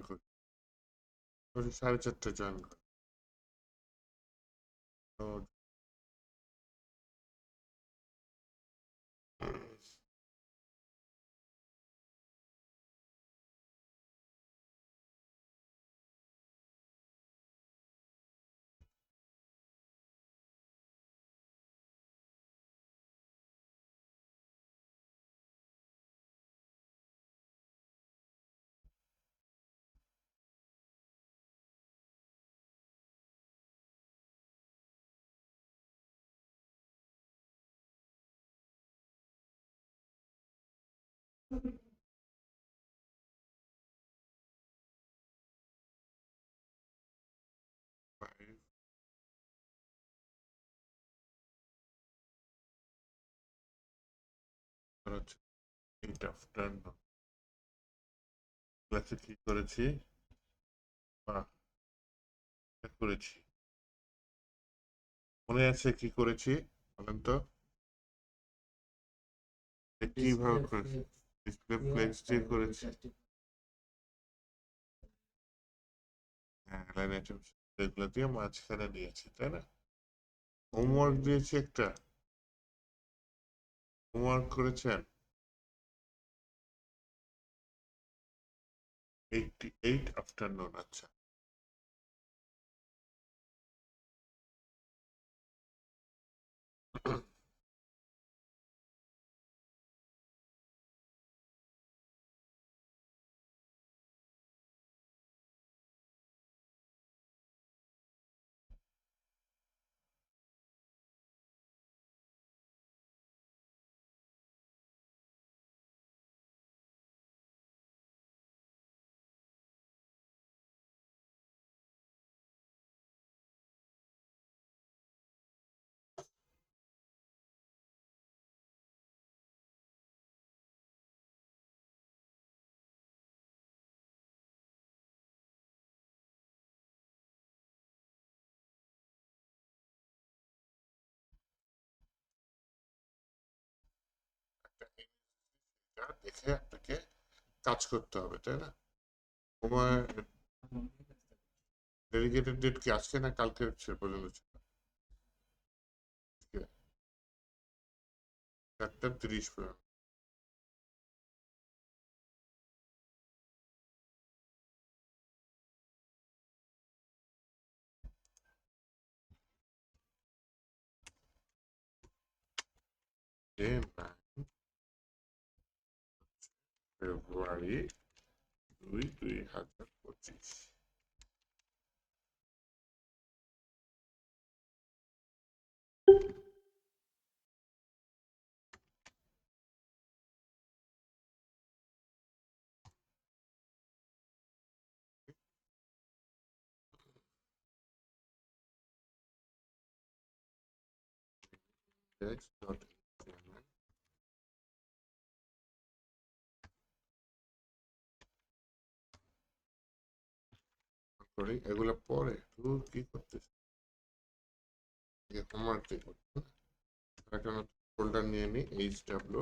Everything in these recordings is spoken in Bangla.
করি, 4:30 জয়েন করি। তো five, আর হচ্ছে 8 আফটারনুন। ক্লাসে কি করেছি? বাহ, করেছি, মনে আছে কি করেছি বলেন তো? কিভাবে করেছি? ডিসপ্লে ফ্লেক্স দিয়ে করেছি। হ্যাঁ, লাইন আইটেম এগুলো দিয়ে মাঝখানে নিয়েছি, তাই না? হোমওয়ার্ক দিয়েছি একটা, হোমওয়ার্ক করেছেন 88 আফটারনুন। আচ্ছা, দেখে আপনাকে কাজ করতে হবে, তাই না? তোমার ডেডিকেটেড ডেট কি আজকে না কালকে পর্যন্ত ছিল? 4:30 পর্যন্ত। ফেব্রুয়ারি 2, 2025। করি এগুলো পরে, তুই কি করতেছিস? হোমওয়ার্ক দিয়ে করতে একটা নতুন ফোল্ডার নিয়ে নিই, HW,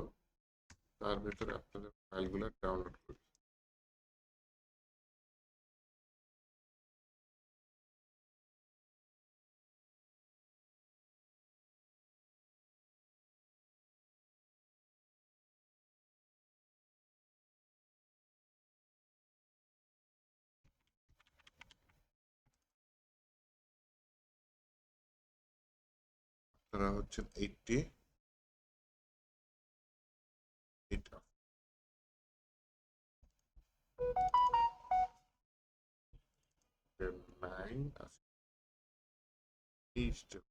তার ভিতরে আপনাদের ফাইলগুলো ডাউনলোড করি। আপনারা হচ্ছেন 88 9 আছে, HW।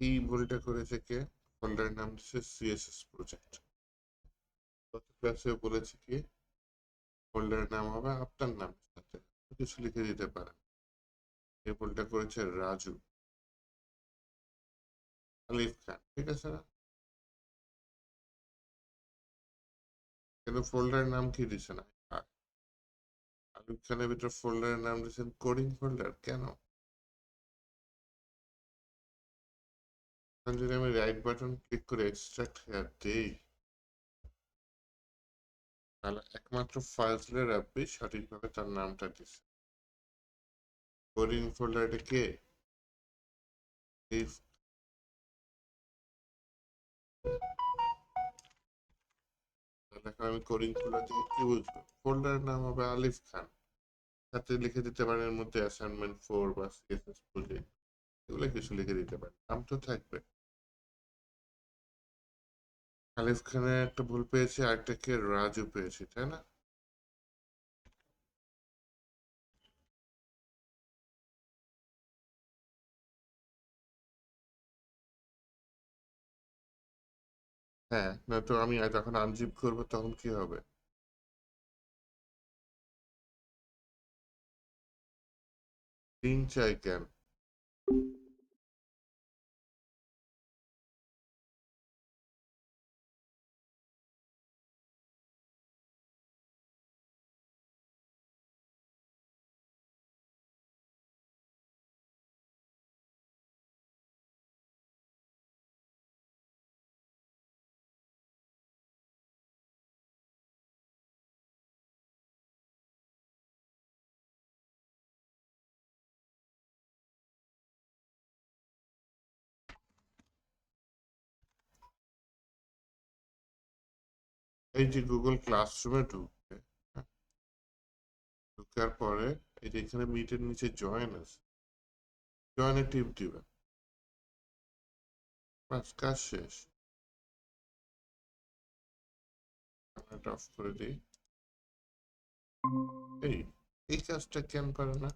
এই বইটা করেছে কে? ফোল্ডারের নাম হচ্ছে CSS প্রজেক্ট। গত ক্লাসে বলেছি কি ফোল্ডারের নাম হবে আপনার নামের সাথে কিছু লিখে দিতে পারেন। এই ফোল্ডার করেছে রাজু আলিফ খান, ঠিক আছে না? কিন্তু ফোল্ডারের নাম কি দিছে না? এখানে ভিতরে ফোল্ডারের নাম দিয়েছেন কোডিং ফোল্ডার, কেন? এখন যদি আমি রাইট বাটন ক্লিক করে এক্সট্রাক্ট হেয়ার দেই, তাহলে একমাত্র ফাইলসের অ্যাপই সঠিকভাবে তার নামটা দিচ্ছে। কোডিং ফোল্ডারটা কে? এই এখন আমি কোডিং ফোল্ডার থেকে কি বুঝবো? ফোল্ডারের নাম হবে আলিফ খান, সাথে লিখে দিতে পারেন এর মধ্যে অ্যাসাইনমেন্ট 4 বা সিএসএস প্রজেক্ট, এগুলো কিছু লিখে দিতে পারেন, নাম তো থাকবে। আলিফ খানের একটা ভুল পেয়েছি, আরেকটাকে রাজু পেয়েছি, তাই না? হ্যাঁ, নয়তো আমি যখন আনজিপ করবো তখন কি হবে? 3 চাই কেন? এই যে গুগল ক্লাসরুমে ঢুকবে, হ্যাঁ, ঢুকার পরে এই যে এখানে মিটের নিচে জয়েন আছে, জয়েনে টিপ দিবে, বাস কাজ শেষ। ক্যামেরাটা অফ করে দিই। এই এই কাজটা কেন করে না?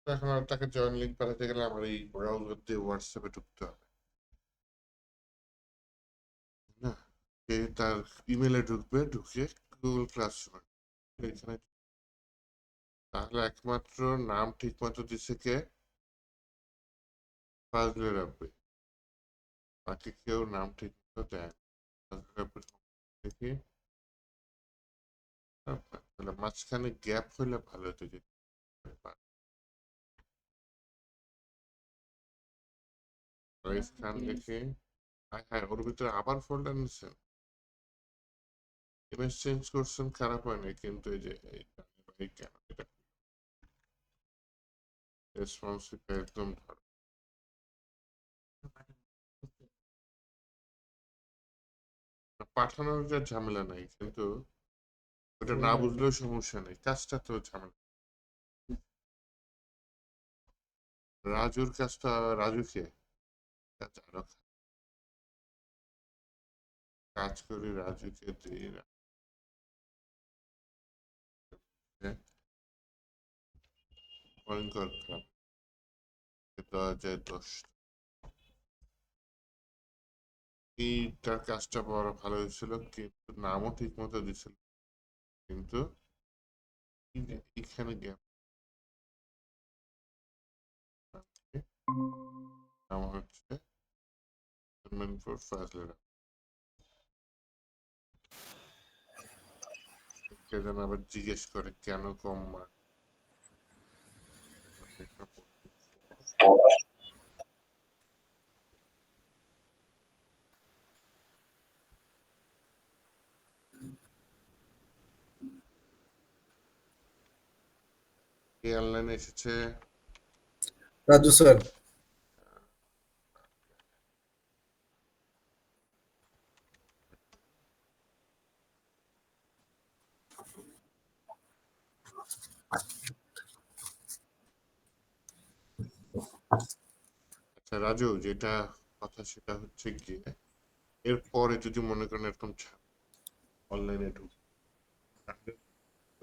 এখন আর তাকে জয়েন লিঙ্ক পাঠাতে গেলে আমার এই ব্রাউজার দিয়ে হোয়াটসঅ্যাপে ঢুকতে হবে, না? সে তার ইমেলে ঢুকবে, ঢুকে গুগল ক্লাসরুমে এখানে, তাহলে একমাত্র নাম ঠিক মতো দিচ্ছে কে? ফাজলে রাব্বি। বাকি কেউ নাম ঠিক মতো দেয় না। ফাজলে রাব্বির দেখি, তাহলে মাঝখানে গ্যাপ হইলে ভালো হতো যে। রাইস খান দেখি, হ্যাঁ হ্যাঁ, ওর ভিতরে আবার ফোল্ডার নিচ্ছেন, ইমেজ চেঞ্জ করছেন, খারাপ হয় নাই, কিন্তু এই যে এই কেন এটা রেসপন্সিভ একদম ধরো, পাঠানোর যা ঝামেলা নাই, কিন্তু ওটা না বুঝলেও সমস্যা নেই, কাজটা তো ঝামেলা। রাজুর কাজটা, রাজুকে কাজ আরো কাজ করি, রাজুকে দিই, ভয়ঙ্কর খারাপ, 2010 এইটার কাজটা বড় ভালো হয়েছিল, কিন্তু নামও ঠিক মতো দিছিল, কিন্তু এখানে গ্যাপ, নাম হচ্ছে ফর ফাজলেরা, কে যেন আবার জিজ্ঞেস করে কেন কম মার্ক। এই অনলাইনে এসেছে, রাজু স্যার। আচ্ছা রাজু, যেটা কথা সেটা হচ্ছে গিয়ে এরপরে যদি মনে করেন এরকম অনলাইনে ঢুক, তাহলে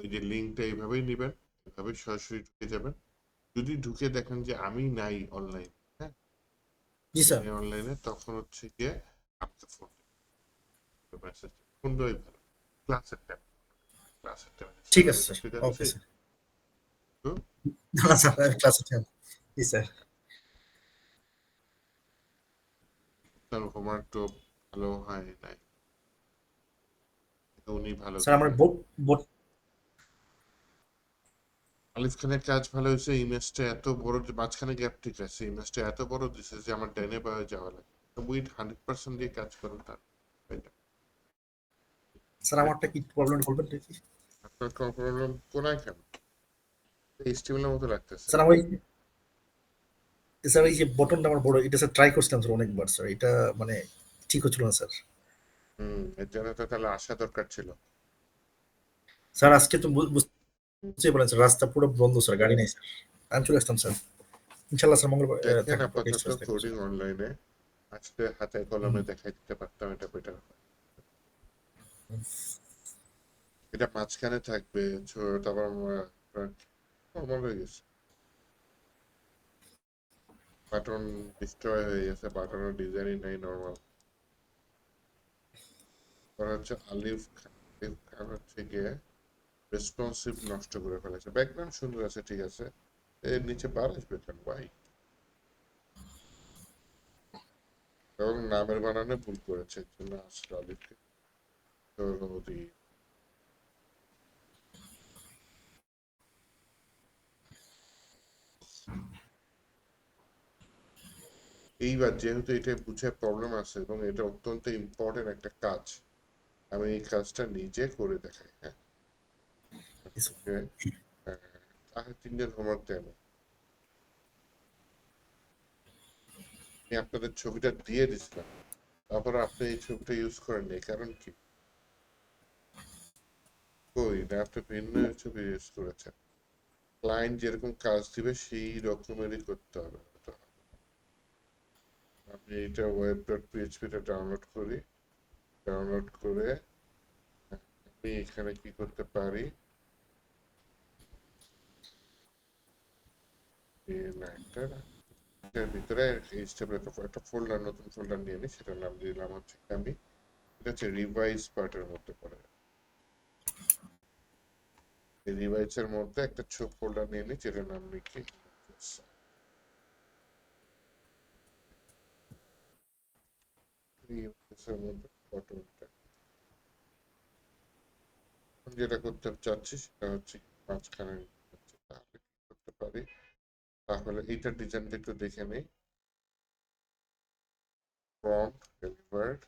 ওই যে লিঙ্কটা এইভাবেই নেবেন, এভাবে সরাসরি ঢুকে যাবেন। যদি ঢুকে দেখেন যে আমি নাই অনলাইন, হ্যাঁ জি স্যার। অনলাইনে, তখন হচ্ছে গিয়ে আপনার মেসেজ ফোন দেওয়াই ভালো। ক্লাসের টাইম, ক্লাসের টাইমে ঠিক স্যার আছে আমি স্যার। ঢুকে যাচ্ছি, ওকে স্যার। তো না স্যার, আমি ক্লাসে ছিলাম। জি স্যার। তার হোমওয়ার্ক তো ভালো হয় নাই, এটা উনি ভালো স্যার আমার করে। বোর্ড বোর্ড আলিফ খানের কাজ ভালো হয়েছে, ইমেজটা এত বড়, মাঝখানে গ্যাপ ঠিক আছে, ইমেজটা এত বড় দিছে যে আমার ডাইনে বায়ে যাওয়া লাগে। উইথ 100% দিয়ে কাজ করেন তার, এটা স্যার আমারটা কি প্রবলেম বলবেন দেখি। আপনার প্রবলেম কোনায় কেন, এইচটিএমএল এর মতো লাগতেছে। স্যার আমার স্যার এই যে বটনটা আমার বড়, এটা স্যার ট্রাই করছিলাম স্যার অনেকবার স্যার, এটা মানে ঠিক হচ্ছিল না স্যার। এর জন্য তো তাহলে আসা দরকার ছিল। স্যার আজকে তো বুঝতেই পারেন স্যার, রাস্তা পুরো বন্ধ স্যার, গাড়ি নেই স্যার। আমি চলে আসতাম স্যার, ইনশাল্লাহ স্যার মঙ্গলবার দেখেন থাকবো নেক্সট আপাতত ক্লাস থাকবো কোডিং স্যার। অনলাইনে আজকে হাতে কলমে দেখাই দিতে পারতাম এটা বেটার হয়। এটা মাঝখানে থাকবে, তারপর নর্মাল হয়ে গেছে, বাটন ডিস্ট্রয় হয়ে গেছে, বাটনের ডিজাইনই নাই নর্মাল। ওরা হচ্ছে আলিফ খান হচ্ছে গিয়ে রেসপন্সিভ নষ্ট করে ফেলেছে। ব্যাকগ্রাউন্ড সুন্দর আছে ঠিক আছে, এর নিচে বার আসবে কেন ভাই, এবং নামের বানানে ভুল করেছে, এর জন্য আসলে আলিফকে সৌরভী। এইবার যেহেতু এটা বুঝে প্রবলেম আছে এবং এটা অত্যন্ত ইম্পর্টেন্ট একটা কাজ, আমি এই কাজটা নিজে করে দেখাই, হ্যাঁ। ওকে, তাহলে 3 দিন হোমওয়ার্ক দেন, আমি আপনাদের ছবিটা দিয়ে দিছিলাম, তারপর আপনি এই ছবিটা ইউজ করেন এই কারণ কি, কই না আপনি ভিন্ন ছবি ইউজ করেছেন। ক্লায়েন্ট যেরকম কাজ দিবে সেই রকমেরই করতে হবে। তো আমি এটা ওয়েব ডট পিএইচপিটা ডাউনলোড করি, ডাউনলোড করে আমি এখানে কি করতে পারি, না একটা এটার ভিতরে এইচটিএমএল একটা ফোল্ডার, নতুন ফোল্ডার নিয়ে নিই, সেটার নাম দিলাম হচ্ছে আমি, এটা হচ্ছে রিভাইজ পার্টের মধ্যে পড়ে। এই রিভাইজের মধ্যে একটা ছোট ফোল্ডার নিয়ে নিই, যেটার নাম লিখি রিভাইজের মধ্যে ফটোটা। যেটা করতে চাচ্ছি সেটা হচ্ছে মাঝখানে হচ্ছে, তাহলে কি করতে পারি, তাহলে এইটার ডিজাইনটা একটু দেখে নেই। প্রম্পট ডেলিভার্ড,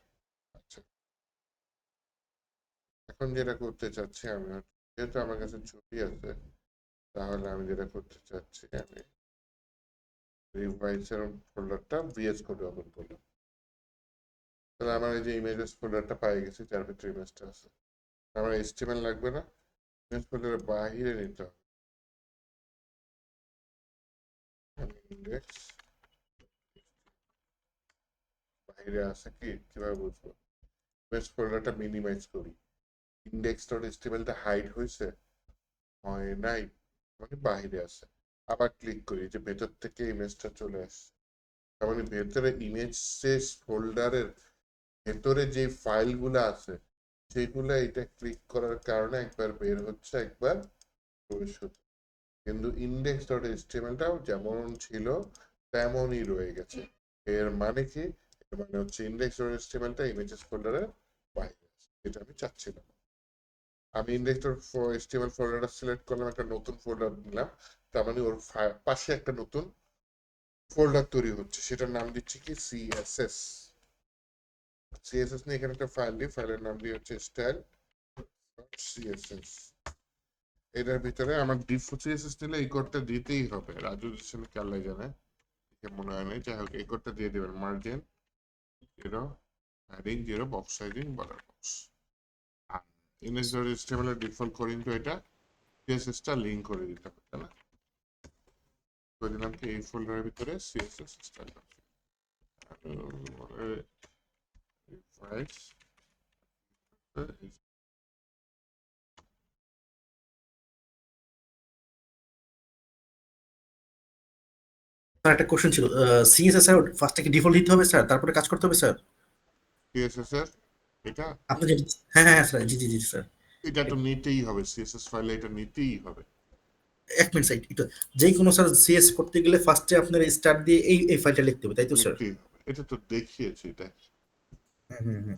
আচ্ছা এখন যেটা করতে চাচ্ছি আমি, যেহেতু আমার কাছে ছবি আছে, তাহলে আমি যেটা করতে চাচ্ছি, আমি রিভাইসের ফোল্ডারটা ভিএস কোডে ওপেন করলাম, তাহলে আমার এই যে ইমেজেস ফোল্ডারটা পাই গেছি, যার ভিতরে ইমেজটা আছে। আমার এইচটিএমএল লাগবে না, ইমেজ ফোল্ডারের বাহিরে নিতে হবে, ইন্ডেক্স বাইরে আছে কি কিভাবে বুঝবো, ইমেজ ফোল্ডারটা মিনিমাইজ করি, ইন্ডেক্স ডট এইচটিএমএলটা হাইড হয়েছে, হয় নাই, মানে বাইরে আছে। আবার ক্লিক করি যে ভেতর থেকে ইমেজটা চলে আসছে, তার মানে ভেতরে ইমেজেস ফোল্ডারের ভেতরে যে ফাইলগুলো আছে সেগুলো এটা ক্লিক করার কারণে একবার বের হচ্ছে, একবার প্রবেশ হচ্ছে, কিন্তু ইন্ডেক্স ডট এইচটিএমএলটাও যেমন ছিল তেমনই রয়ে গেছে। এর মানে কি, এর মানে হচ্ছে ইন্ডেক্স ডট এইচটিএমএলটা ইমেজেস ফোল্ডারের বাইরে আছে, যেটা আমি চাচ্ছিলাম। আমি ইন্ডেক্স ডট এইচটিএমএল ফোল্ডারটা সিলেক্ট করলাম, একটা নতুন ফোল্ডার নিলাম, তার মানে ওর পাশে একটা নতুন ফোল্ডার তৈরি হচ্ছে, সেটার নাম দিচ্ছি কি সিএসএস। সিএসএস নিয়ে এখানে একটা ফাইল দিই, ফাইলের নাম দিয়ে হচ্ছে স্টাইল সিএসএস। এটার ভিতরে আমার ডিফল্ট সিএসএস নিলে এই কোডটা দিতেই হবে, রাজু দিচ্ছেন কেলাই জানে, মনে হয় না, যাই হোক এই কোডটা দিয়ে দেবেন, margin 0, padding 0, box sizing border box. আর ইমেজ ডট এইচটিএমএল এর ডিফল্ট কোড কিন্তু এটা, সিএসএসটা লিঙ্ক করে দিতে হবে, তাই না, করে দিলাম কি এই ফোল্ডারের ভিতরে সিএসএস স্টাইল স্যার একটা কোশ্চেন ছিল, সিএসএস স্যার ফার্স্টে কি ডিফল্ট দিতে হবে স্যার, তারপরে কাজ করতে হবে স্যার? সিএসএস এর এটা আপনি যে, হ্যাঁ হ্যাঁ স্যার, জি জি জি স্যার। এটা তো নিতেই হবে, সিএসএস ফাইলে এটা নিতেই হবে। এক মিনিট স্যার, একটু, যে কোনো স্যার সিএস করতে গেলে ফার্স্টে আপনার স্টার্ট দিয়ে এই ফাইলটা লিখতে হবে, তাই তো স্যার? নিতেই হবে, এটা তো দেখিয়েছি, এটা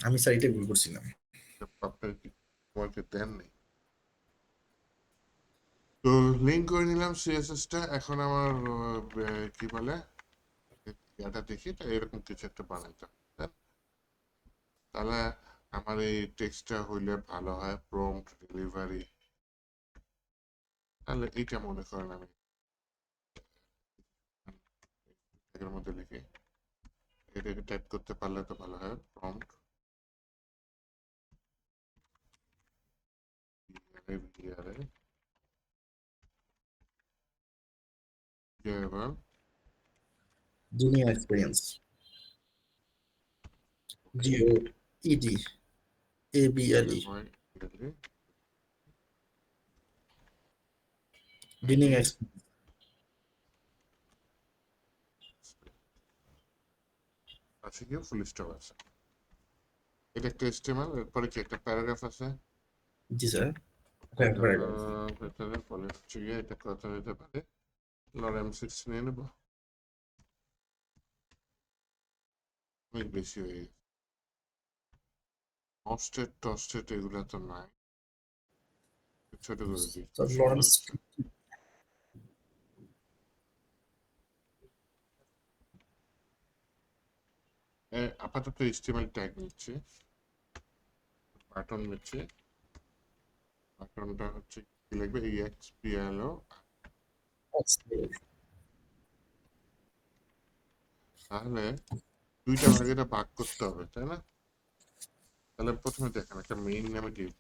আমি স্যার এটাই ভুল করছিলাম। আপনার কি তোমাকে দেন নেই। তো লিঙ্ক করে নিলাম সিএসএসটা। এখন আমার কি বলে এটা দেখি, তা এরকম কিছু একটা বানাইতে হবে, তাই না? তাহলে আমার এই টেক্সটটা হইলে ভালো হয়, প্রম্পট ডেলিভারি। তাহলে এইটা মনে করেন আমি এর মধ্যে লিখি, এটাকে টাইপ করতে পারলে তো ভালো হয়। প্রম্পট জুনিয়র এক্সপিরিয়েন্স, জিও ইডি এবিএলই, ডিনিং এক্সপিরিয়েন্স। আছে কি ফুল স্টপ আছে, এটা একটা এস্টিমেল। এরপরে কি একটা প্যারাগ্রাফ আছে, জি স্যার, একবারে। ভেতরে বলে হচ্ছে গিয়ে এটা কথা হতে পারে। লরেম 6 নিয়ে নেব, অনেক বেশি হয়ে গেছে। অস্টেট টস্টেট এগুলো তো নাই, ছোট করে দিই, স্যার সুন্দর। লরেন্স, আপাতত HTML ট্যাগ নিচ্ছে, বাটন নিচ্ছে। বাটনটা হচ্ছে কি লিখবে, EXPLO। তাহলে দুইটা ভাগে এটা ভাগ করতে হবে, তাই না? তাহলে প্রথমে দেখেন একটা মেইন নামে দিই,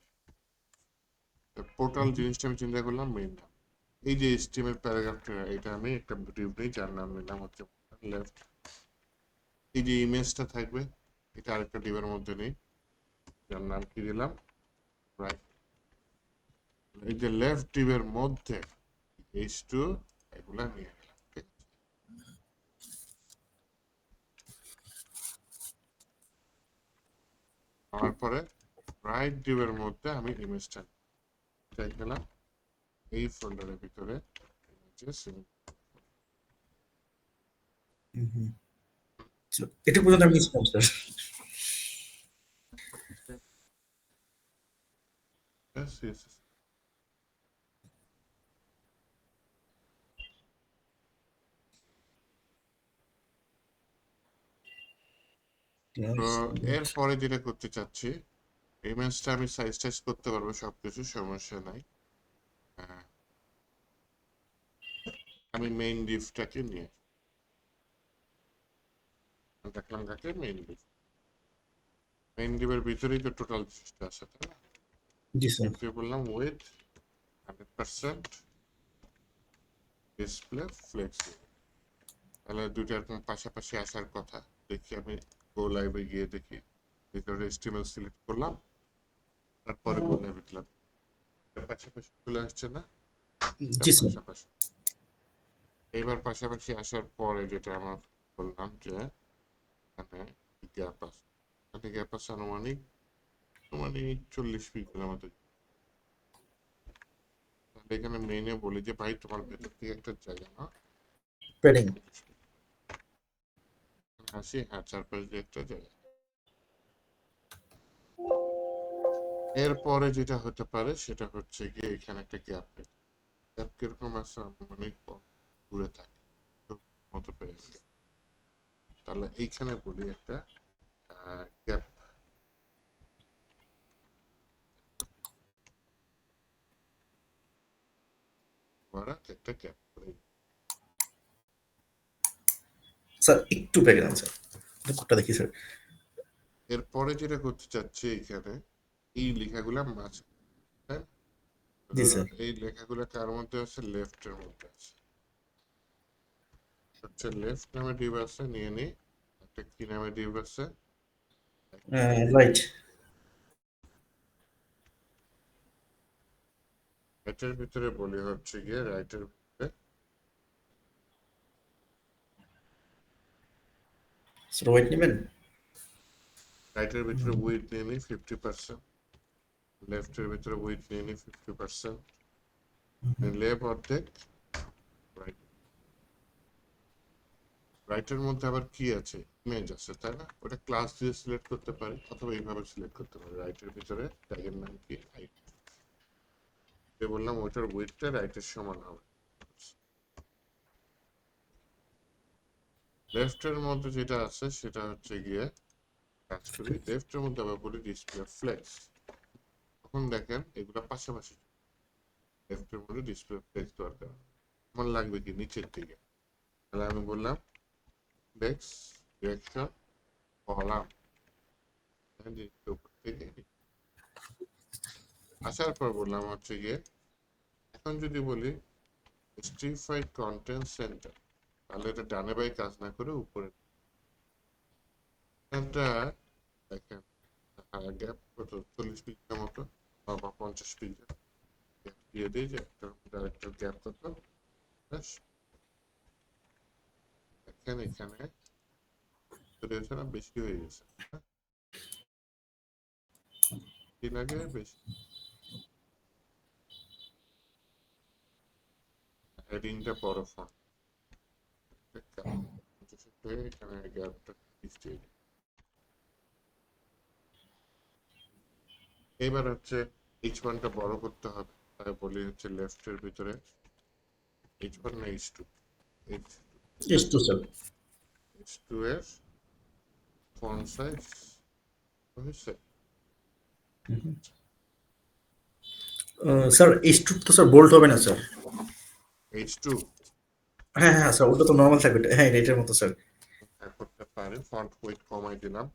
পোর্টাল জিনিসটা আমি চিন্তা করলাম মেইন নাম। এই যে HTML প্যারাগ্রাফটা, এটা আমি একটা ডিভ নেই যার নাম নিলাম হচ্ছে লেফট। এই যে ইমেজটা থাকবে, এটা আরেকটা ডিভের মধ্যে নেই, যার নাম কি দিলাম, রাইট। এই যে লেফট ডিভের মধ্যে H2 এগুলা নিয়ে গেলাম, ঠিক আছে? আমার পরে রাইট ডিভের মধ্যে আমি ইমেজটা চাই গেলাম, এই ফোল্ডারের ভিতরে ইমেজেস। এটা পর্যন্ত আমি miss sir. Yes, yes, yes. তো এরপরে যেটা করতে চাচ্ছি, ইমেজটা আমি সাইজ টাইজ করতে পারবো, সবকিছু সমস্যা নাই। আমি মেইন ডিভটাকে নিয়ে দেখলাম কাকে, মেইন ডিভ। মেইন ডিভের ভিতরেই তো টোটাল জিনিসটা আছে, তাই না? জি স্যার। কি বললাম, উইথ 100% ডিসপ্লে ফ্লেক্সিবল। তাহলে দুইটা এরকম পাশাপাশি আসার কথা। দেখি আমি গো লাইভে গিয়ে দেখি, ভিতরে HTML সিলেক্ট করলাম, তারপরে গো লাইভে দিলাম, পাশাপাশি চলে আসছে না? জি স্যার। পাশাপাশি। এইবার পাশাপাশি আসার পরে যেটা আমার বললাম যে এখানে গ্যাপ আছে, এখানে গ্যাপ আছে আনুমানিক আনুমানিক 40 পিক্সেলের মতো। তাহলে এখানে মেইনে বলি যে ভাই তোমার ভেতর থেকে একটা জায়গা না, প্যাডিং। আসি, হ্যাঁ, চারপাশ দিয়ে একটা জায়গা। এরপরে যেটা হতে পারে সেটা হচ্ছে গিয়ে এখানে একটা গ্যাপ, গ্যাপ কিরকম আছে, আনুমানিক দূরে থাকে মতো পেয়ে গেছে। তাহলে এইখানে বলি একটা গ্যাপ, একটা গ্যাপ করে। স্যার একটু ব্যাগে যান স্যার, কোডটা দেখি স্যার। এরপরে যেটা করতে চাচ্ছি এখানে এই লেখাগুলা মাঝ, হ্যাঁ, জি স্যার। এই লেখাগুলো কার মধ্যে আছে, লেফটের মধ্যে আছে। হচ্ছে লেফট নামে ডিভ আছে, নিয়ে নি। একটা কি নামে ডিভ আছে, রাইট। রাইটের ভিতরে বলি হচ্ছে গিয়ে রাইটের ভিতরে স্যার ওয়েট নেবেন? রাইটের ভিতরে উইথ নিয়ে নিই 50%, লেফটের ভিতরে উইথ নিয়ে নিই 50%, লেফট অর্ধেক, রাইট। রাইটের মধ্যে আবার কি আছে, ইমেজ আছে তাই না, ওটা ক্লাস দিয়ে সিলেক্ট করতে পারি অথবা এইভাবে সিলেক্ট করতে পারি। রাইটের ভিতরে ট্যাগের নাম কি, রাইট, বললাম ওইটার উইথটা রাইটের সমান হবে। লেফটের মধ্যে যেটা আছে সেটা হচ্ছে গিয়ে কাজ করি, লেফটের মধ্যে আবার বলি ডিসপ্লে ফ্লেক্স। তখন দেখেন এগুলো পাশাপাশি, লেফটের মধ্যে ডিসপ্লে ফ্লেক্স দরকার আমার লাগবে কি নিচের দিকে, তাহলে আমি বললাম ফ্লেক্স ডিরেকশন কলাম, উপর থেকে আসার পর বললাম হচ্ছে গিয়ে, এখন যদি বলি স্ট্রিফাইড কন্টেন্ট সেন্টার, তাহলে এটা ডানে বাই কাজ না করে উপরে, এটা দেখেন গ্যাপ কত 40 পিক্সেলের মতো বা 50 পিক্সেল গ্যাপ দিয়ে দিই, যে একটা গ্যাপ কত, ব্যাস দেখেন এখানে না বেশি হয়ে গেছে, কি লাগে বেশি, হেডিংটা বড় ফন্ট, এখানে গ্যাপটা দিয়ে দিই। এবার হচ্ছে h1টা বড় করতে হবে, তাই বলি হচ্ছে লেফটের ভিতরে h1 না h2, S2 স্যার। h2 এর ফন্ট সাইজ হয়েছে, স্যার S2 তো স্যার বোল্ড হবে না স্যার। h2 হ্যাঁ হ্যাঁ স্যার, ওটা তো নর্মাল থাকবে, হ্যাঁ এটার মতো স্যার। করতে পারি, ফন্ট ওয়েট কমাই দিলাম,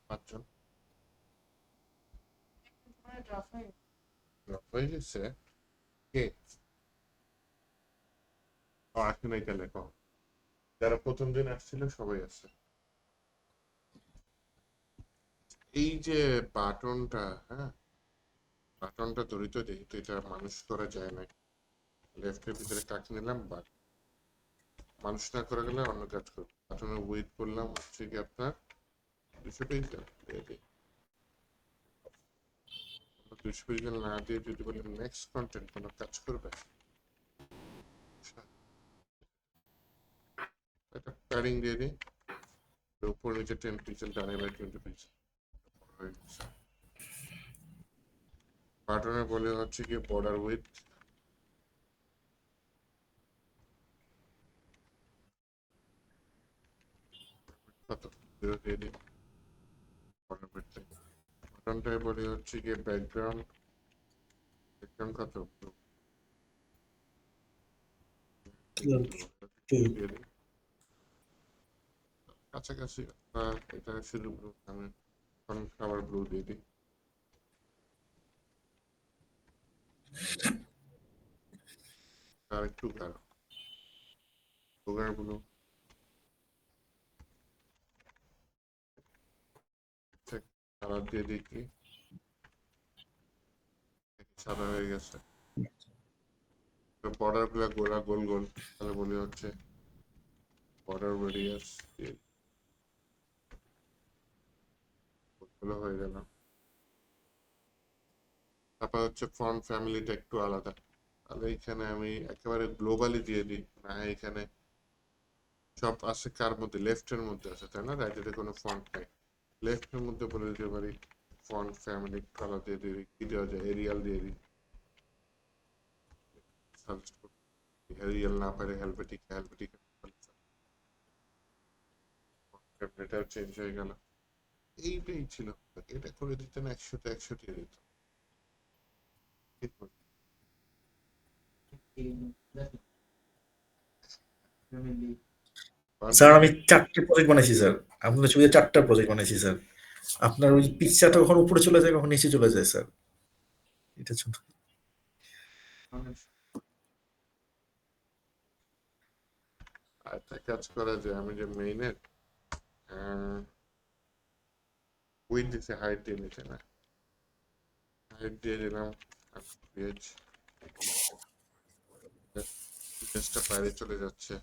পাঁচজন হয়ে গেছে, কে আসে নাই তাহলে কম, যারা প্রথম দিন আসছিল সবাই আছে। এই যে বাটনটা, হ্যাঁ বাটনটা ধরিত যেহেতু এটা মানুষ করা যায় না, লেফটের ভিতরে কাট নিলাম, বাট মানুষ না করা গেলে অন্য কাজ করবো, বাটনের ওয়েট করলাম হচ্ছে কি আপনার 200 পিক্সেল, 200 পিক্সেল না দিয়ে যদি বলি নেক্সট কন্টেন্ট, কোনো কাজ করবে, একটা প্যাডিং দিয়ে দিই, উপর নিচে 10 পিক্সেল, ডানে বাই 20 পিক্সেল হয়ে গেছে। বাটনে বলে হচ্ছে কি বর্ডার উইথ কত, 0 দিয়ে দিই, বর্ডার উইথ বাটনটায় বলে হচ্ছে কি ব্যাকগ্রাউন্ড কত, দিয়ে দিই কাছাকাছি, এটা শুধু ব্লু, আমি আবার ব্লু দিয়ে দিই, আর একটু গাঢ় সুগার ব্লু, কালার দিয়ে দিই কি সাদা হয়ে গেছে, বর্ডার গুলা গোলা গোল গোল, তাহলে বলি হচ্ছে বর্ডার রেডিয়াস গুলো হয়ে গেল। তারপর হচ্ছে ফন্ট ফ্যামিলিটা একটু আলাদা, তাহলে এখানে আমি একেবারে গ্লোবালি দিয়ে দিই না, এখানে সব আছে কার মধ্যে, লেফটের মধ্যে আছে তাই না, রাইটের কোনো ফন্ট নাই, লেফটের মধ্যে বলে দিতে পারি ফন্ট ফ্যামিলি কালার দিয়ে দিই, কি দেওয়া যায় এরিয়াল দিয়ে দিই, এরিয়াল না পারে হেলভেটিক, হেলভেটিক এটাও চেঞ্জ হয়ে গেল। এইটাই ছিল, এটা করে দিতেন 100তে 100 দিয়ে দিত। স্যার আমি 4টে প্রজেক্ট বানাইছি স্যার, আপনার ছবিতে 4টা প্রজেক্ট বানাইছি স্যার। আপনার ওই পিকচারটা কখন উপরে চলে যায় কখন নিচে চলে যায় স্যার, এটা ছোট। আর একটা কাজ করা যায়, আমি যে মেইনের উইথ দিছে, হাইট দিয়ে নিচে না, হাইট দিয়ে দিলাম পেজ, ইমেজটা বাইরে চলে যাচ্ছে।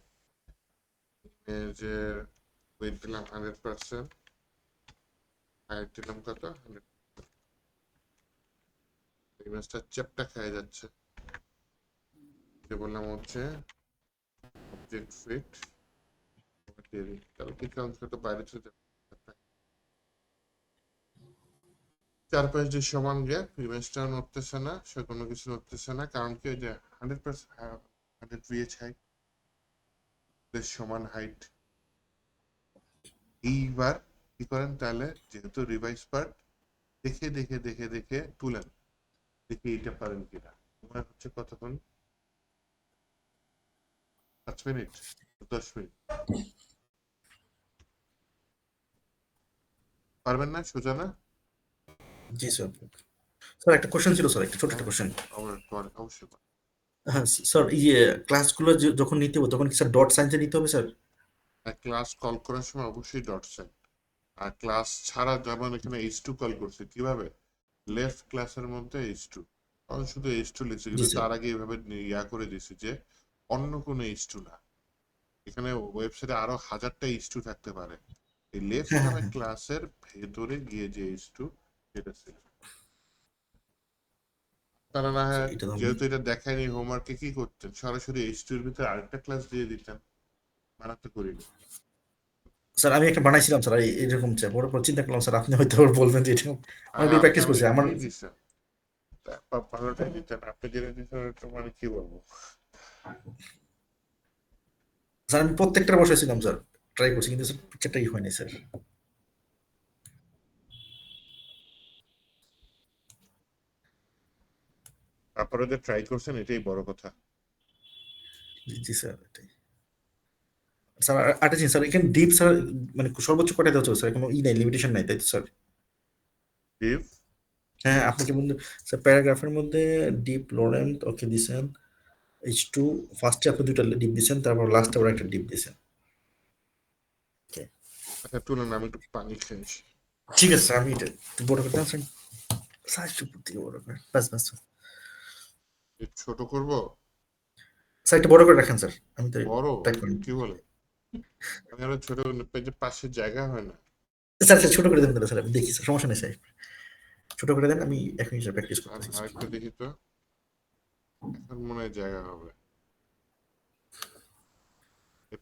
ইমেজের উইথ দিলাম 100%, হাইট দিলাম কত 100, ইমেজটা চ্যাপটা খেয়ে যাচ্ছে। যে বললাম হচ্ছে অবজেক্ট ফিট দিয়ে দিই, তাহলে কিছু অংশ তো বাইরে চলে যাবে। চারপাশ দিয়ে সমান গ্যাপ, ইমেজটা নড়তেছে না, সে কোনো কিছু নড়তেছে না, কারণ কি ওই যে 100% 100 VH হাইট, সমান হাইট। এইবার কি করেন তাহলে, যেহেতু রিভাইজ পার্ট, দেখে দেখে দেখে দেখে তুলেন, দেখে এইটা পারেন কিনা। তোমার হচ্ছে কতক্ষণ, 5 মিনিট 10 মিনিট পারবেন না? সোজা না? জি স্যার। স্যার একটা কোশ্চেন ছিল স্যার, একটা ছোট একটা হ্যাঁ, কোশ্চেন। অবশ্যই। হ্যাঁ স্যার, ক্লাসগুলো যখন নিতে হবে তখন কি স্যার ডট সাইন্সে নিতে হবে স্যার? ক্লাস কল করার সময় অবশ্যই ডট সাইন, আর ক্লাস ছাড়া যেমন এখানে H2 কল করছে, কিভাবে লেফট ক্লাসের মধ্যে H2, আমি শুধু H2 লিখছি, জি কিন্তু স্যার। তার আগে এইভাবে ইয়া করে দিছি যে অন্য কোনো H2 না। এখানে ওয়েবসাইটে আরো 1000টা H2 থাকতে পারে, এই লেফট হ্যাঁ হ্যাঁ নামে হ্যাঁ, ক্লাসের ভেতরে গিয়ে যে H2, সেটা সিলেক্ট। তারা না স্যার হয়, এটা তো যেহেতু এটা দেখায়নি হোমওয়ার্কে, কি করতেন, সরাসরি H2 এর ভিতরে আরেকটা ক্লাস দিয়ে দিতেন, বানাতে করিনি। স্যার আমি একটা বানাইছিলাম স্যার, এরকম স্যার, পরে পরে চিন্তা করলাম স্যার আপনি হয়তো আবার বলবেন যে এটা অনেকগুলো আপনি প্র্যাকটিস করছি আমাকে আমার। দিয়ে দিচ্ছেন, ভালোটাই দিতেন, আপনি যেটা দিচ্ছেন ওটা মানে কি বলবো। স্যার আমি প্রত্যেকটা বসাইছিলাম স্যার, ট্রাই করছি, কিন্তু স্যার পিকচারটাই হয়নি স্যার। তারপরে যে ট্রাই করছেন এটাই বড় কথা। জি জি স্যার, এটাই। স্যার আরেকটা জিনিস স্যার, এখানে ডিপ স্যার মানে সর্বোচ্চ কয়টা দেওয়া চলছে স্যার, কোনো নাই, লিমিটেশন নাই তাই তো স্যার? ডিভ, হ্যাঁ আপনি কি বলুন স্যার, প্যারাগ্রাফের মধ্যে ডিপ লোরেন্ট ওকে দিছেন, H2 ফার্স্টে আপনি দুইটা ডিপ দিছেন, তারপর লাস্টে আবার একটা ডিপ দিছেন। Okay. আচ্ছা তুলুন, আমি একটু পানি খেয়েছি। ঠিক আছে স্যার, আমি এটা একটু বড় করে দেন স্যার, সাইজ উপর থেকে বড় করে, বাস বাস স্যার। ছোট করব? স্যার একটু বড় করে রাখেন স্যার, আমি তো বড়? টাইপ করি। কি বলে, আমি আরো ছোট পেজে পাশে জায়গা হয় না। স্যার স্যার ছোট করে দেন তাহলে স্যার, আমি দেখি স্যার, সমস্যা নেই স্যার, ছোট করে দেন, আমি এখন হিসাবে প্র্যাকটিস আর করতেছি স্যার। আরেকটা দেখি তো, এখন মনে হয় জায়গা হবে।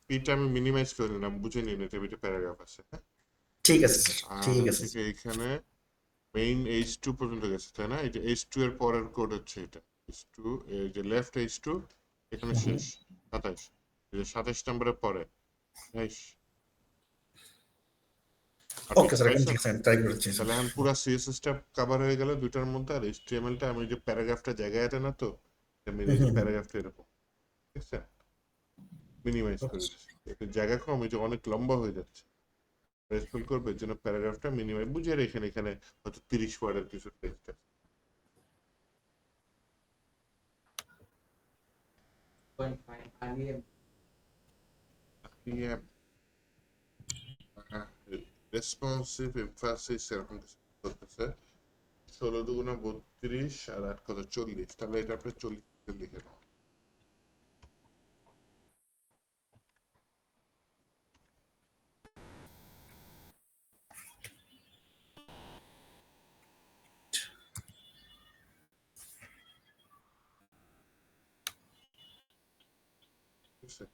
পিটা আমি মিনিমাইজ করে নিলাম, বুঝে নিন এটা পিঠে প্যারাগ্রাফ আছে, হ্যাঁ। ঠিক আছে স্যার, আর ঠিক আছে হচ্ছে কি স্যার। এইখানে মেইন H2 পর্যন্ত গেছে, তাই না? এই যে H2 এর পরের কোড হচ্ছে এটা H2, এই যে লেফট H2 এখানে শেষ 27, এই যে 27 নম্বরের পরে 28। আপনি ওকে কি স্যার, এখন পাইছেন? ঠিক আছে, আমি ট্রাই করছি স্যার। তাহলে এখন পুরো CSS টা কভার হয়ে গেল দুইটার মধ্যে, আর HTML টা আমি যে প্যারাগ্রাফটা জায়গায় আছে না, তো আমি এই যে প্যারাগ্রাফটা এরকম, ঠিক আছে, মিনিমাইজ করে দিচ্ছি, একটু জায়গা কম, এই যে অনেক লম্বা হয়ে যাচ্ছে, রেসপন্ড করবে, এর জন্য প্যারাগ্রাফটা মিনিমাইজ বুঝে রেখে এখানে হয়তো 30 ওয়ার্ডের কিছু টেক্সট আছে। রেসপন্সিভ এমফাসিস এরকম কিছু করতেছে, 16 দুগুণা 32 আর 8 কত 40, তাহলে এটা আপনি 40 লিখে দাও। ঠিক আছে?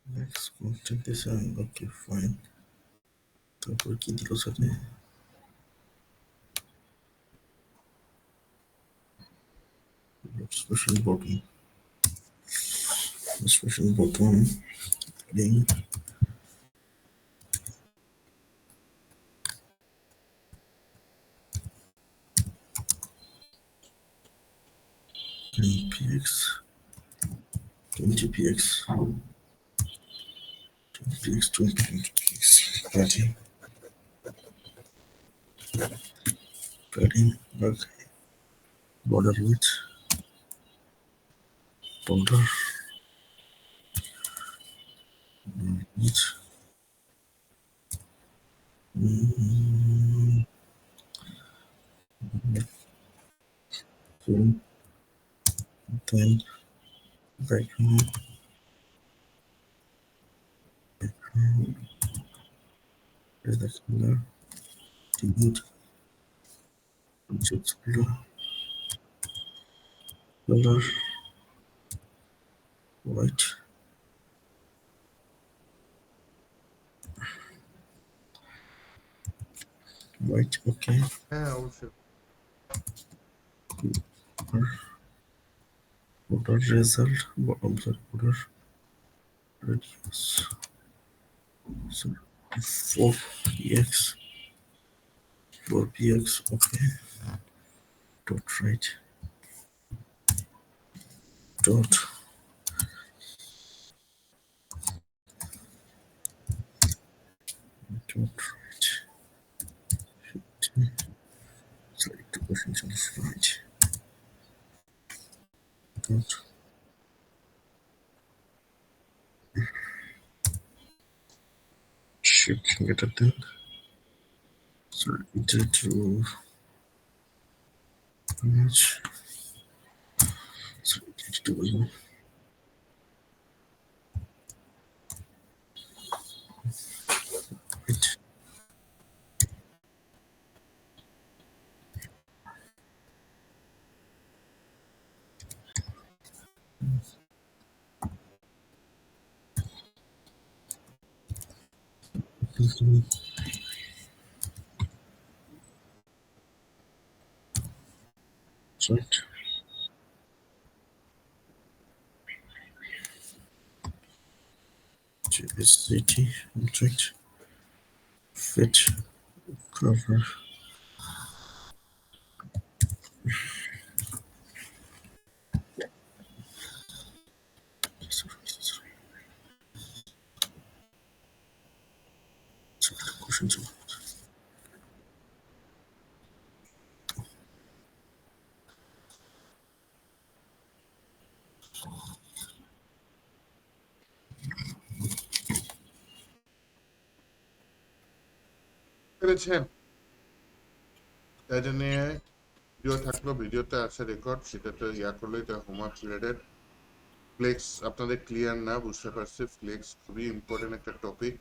নেক্সট কোশ্চেন দিছেন, ওকে ফাইন। তারপর কি দিল sir? Special button, special button, link, px, 20px, 20px, 20px, padding, padding, border width, folder. Then background, is the color, delete, object color, white, white, okay. হ্যাঁ অবশ্যই। Border result, bottom side border, reduce, so 4px, 4px, okay. Dot right, dot, dot right, sorry, two questions on the right, dot, shift greater than, sorry, enter to image, sorry, to it, right, JSCT, object, fit, cover, questions, পেরেছেন? এটা নিয়ে ভিডিও থাকলো, ভিডিওতে আছে রেকর্ড, সেটাতে করলে এটা হোমওয়ার্ক রিলেটেড। ফ্লেক্স আপনাদের ক্লিয়ার না, বুঝতে পারছি। ফ্লেক্স খুবই ইম্পর্টেন্ট একটা টপিক।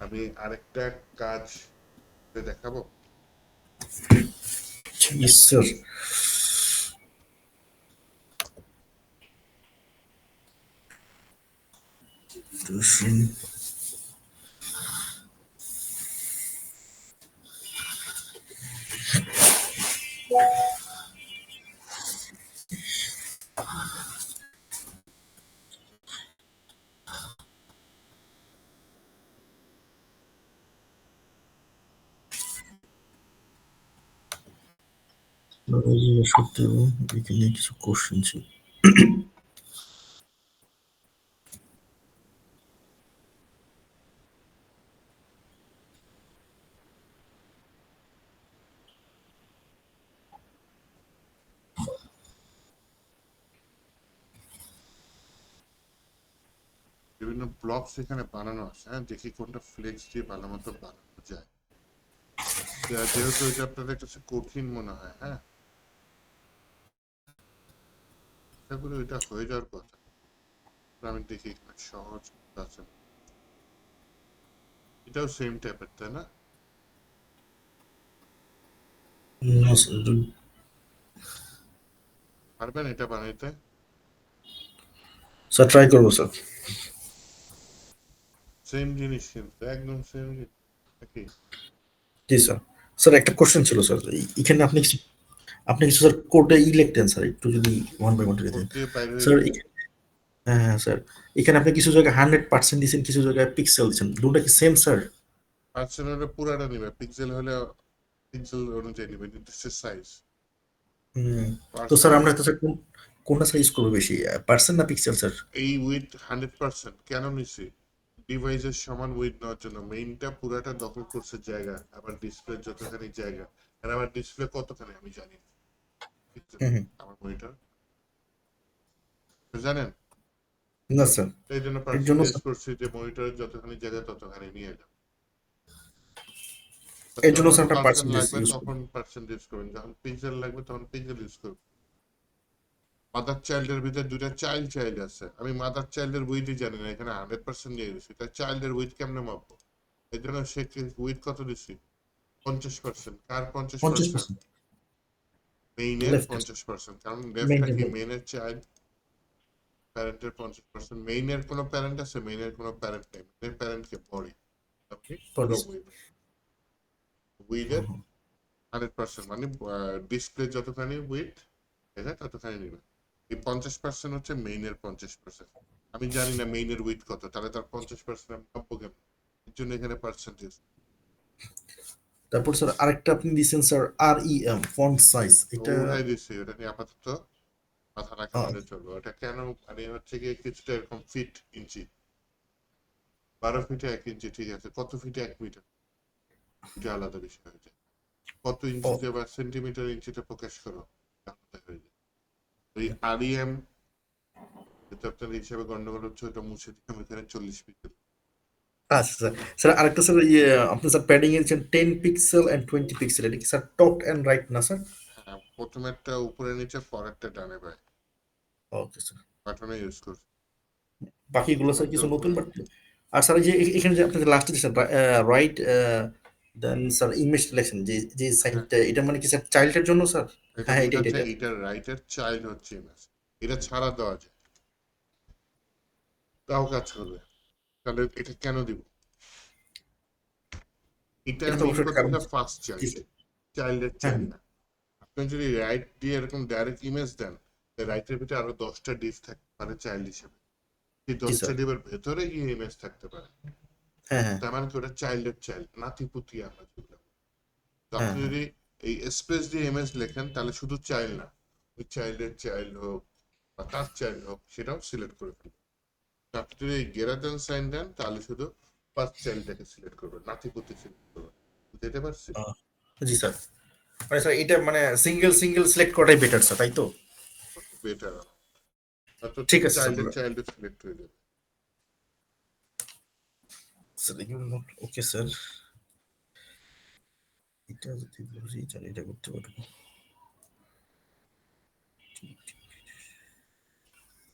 আমি আরেকটা কাজ দেখাবো। yes sir. সত্যি এখানে কিছু কোশ্চেন ছিল। বিভিন্ন ব্লকস এখানে বানানো আছে, হ্যাঁ, দেখি কোনটা ফ্লেক্স দিয়ে ভালো মতো বানানো যায়। যেহেতু এটা আপনাদের কাছে কঠিন মনে হয়, হ্যাঁ, আশা করি ওইটা হয়ে যাওয়ার কথা। আমি দেখি এখানে সহজ আছে, এটাও সেম টাইপের, তাই না? না স্যার, পারবেন এটা বানাইতে? স্যার ট্রাই করবো স্যার। সেম জিনিস কিন্তু, একদম সেম জিনিস নাকি? জি স্যার। স্যার একটা কোশ্চেন ছিল স্যার, এখানে আপনি কিছু স্যার কোডে লিখতেন স্যার, একটু যদি ওয়ান বাই ওয়ান কোড দিতেন দিয়ে বাইরে হয়ে স্যার। যাবে। হ্যাঁ হ্যাঁ স্যার, এখানে আপনি কিছু জায়গায় 100% দিচ্ছেন, কিছু জায়গায় পিক্সেল দিচ্ছেন, দুটো কি সেম স্যার? পার্সেন্ট হলে পুরাটা নিবে, পিক্সেল হলে পিক্সেল অনুযায়ী নিবে, নির্দিষ্ট সাইজ। তো স্যার পার্সেন্ট আমরা তো স্যার কোনটা সাইজ করবো বেশি, পার্সেন্ট না পিক্সেল স্যার? এই উইথ 100% কেন নিছি? ডিভাইসের সমান উইথ নেওয়ার জন্য। মেইনটা পুরাটা দখল করছে জায়গা, আবার ডিসপ্লে যতখানি জায়গা, আর আবার ডিসপ্লে কতখানি আমি জানি না। হুম হুম। আমার মনিটর জানেন? না স্যার, এই জন্য এর জন্য পার্সেন্টেজ করছি যে মনিটরের যতখানি জায়গা ততখানি নিয়ে যাবে। এর জন্য যখন স্যার একটা পার্সেন্ট পার্সেন্টেজ লাগবে ইউজ করি। তখন পার্সেন্ট ইউজ করবেন, যখন পিক্সেল লাগবে তখন পিক্সেল ইউজ করবেন। মাদার চাইল্ডের ভিতরে দুইটা চাইল্ড আছে, আমি মাদার চাইল্ডের উইথই জানি না, এখানে 100% দিয়ে দিচ্ছি, তাই চাইল্ডের উইথ কেমনে মাপবো? এই জন্য সে উইথ কত দিচ্ছি? 50%। কার 50%? 50% মেইনের লেফটের 50%, কারণ লেফটটা মেইনটেইন কি মেইনের চাইল্ড, প্যারেন্টের 50%। মেইনের কোনো প্যারেন্ট আছে? মেইনের কোনো প্যারেন্ট নেই, মেইনের প্যারেন্টকে বডি, আপনি পুরো পলিস। উইথের 100%, মানে ডিসপ্লে যতখানি উইথ এটা ততখানি নেবে। এই 50% হচ্ছে মেইনের 50%। আমি জানি না মেইনের উইথ কত, তাহলে তার 50% আমি পাবো কেন? এর জন্য এখানে পার্সেন্টেজ। তারপর স্যার আরেকটা আপনি দিয়েছেন স্যার REM ফন্ট সাইজ, এটা ওটাই দিচ্ছি, ওটা নিয়ে আপাতত মাথা না ঘামালে চলবে। ওটা কেন মানে হচ্ছে গিয়ে কিছুটা এরকম ফিট ইঞ্চি, 12 ফিটে 1 ইঞ্চি, ঠিক আছে, কত ফিটে 1 মিটার এটা আলাদা বিষয় হয়ে যায়। কত ইঞ্চিতে বা সেন্টিমিটার ইঞ্চিতে প্রকাশ করো আলাদা হয়ে যায়। এই REM যেটা আপনার হিসাবে গন্ডগোল হচ্ছে, ওটা মুছে দিয়ে আমি এখানে 40 পিক্সেল। আচ্ছা স্যার। স্যার আরেকটা স্যার ইয়ে আপনি স্যার প্যাডিং এ দিচ্ছেন 10 পিক্সেল এন্ড 20 পিক্সেল, এটা কি স্যার টপ এন্ড রাইট না স্যার? হ্যাঁ, প্রথমেরটা উপরে নিচে, পরেরটা ডানে বাঁয়ে ওকে স্যার। বাটনে ইউজ করছি। বাকিগুলো স্যার প্রথমেরটা কিছু নতুন উপরে। বাট, আর স্যার এই যে এখানে যে আপনি লাস্টে দিচ্ছেন right then sir image selection যে যে হ্যাঁ, সাইনটা, এটা মানে কি স্যার চাইল্ডের জন্য স্যার? এটা হ্যাঁ এটা এটা এটা হচ্ছে এটা। এইটার রাইটের চাইল্ড হচ্ছে ইমেজ, এটা ছাড়া দেওয়া যায়, তাও কাজ করবে। তাহলে এটা কেন দিব? এটা এটা তো মেইন অবশ্যই একটা কথা কারণ হচ্ছে আছে। ফার্স্ট জি চাইল্ড, স্যার। চাইল্ডের হ্যাঁ চাইল্ড না। আপনি যদি রাইট দিয়ে এরকম ডাইরেক্ট ইমেজ দেন, রাইটের ভিতরে আরো 10টা ডিপ থাকতে পারে চাইল্ড হিসেবে, এই জি 10টা স্যার। ডিপের ভেতরে গিয়ে ইমেজ থাকতে পারে। হ্যাঁ হ্যাঁ তার মানে কি ওটা চাইল্ডের চাইল্ড, নাতিপুতি আমরা যেগুলো। তো হ্যাঁ আপনি হ্যাঁ। যদি এই স্পেস দিয়ে ইমেজ লেখেন, তাহলে শুধু চাইল্ড না, ওই চাইল্ডের চাইল্ড হোক বা তার চাইল্ড হোক সেটাও সিলেক্ট করে ফেলবেন। তো আপনি যদি এই গ্রেটার দেন সাইন দেন, তাহলে শুধু ফার্স্ট চাইল্ডটাকে সিলেক্ট করবেন, নাতিপুতি সিলেক্ট করবেন। বুঝতে পারছি? আহ, জি স্যার। মানে স্যার এটা মানে সিঙ্গেল সিঙ্গেল সিলেক্ট করাটাই বেটার স্যার, তাই তো? বেটার। তো ঠিক আছে স্যার। চাইল্ডের চাইল্ড সিলেক্ট হয়ে যাবে। স্যার ওকে স্যার, এটা যদি বুঝি তাহলে এটা করতে পারবো।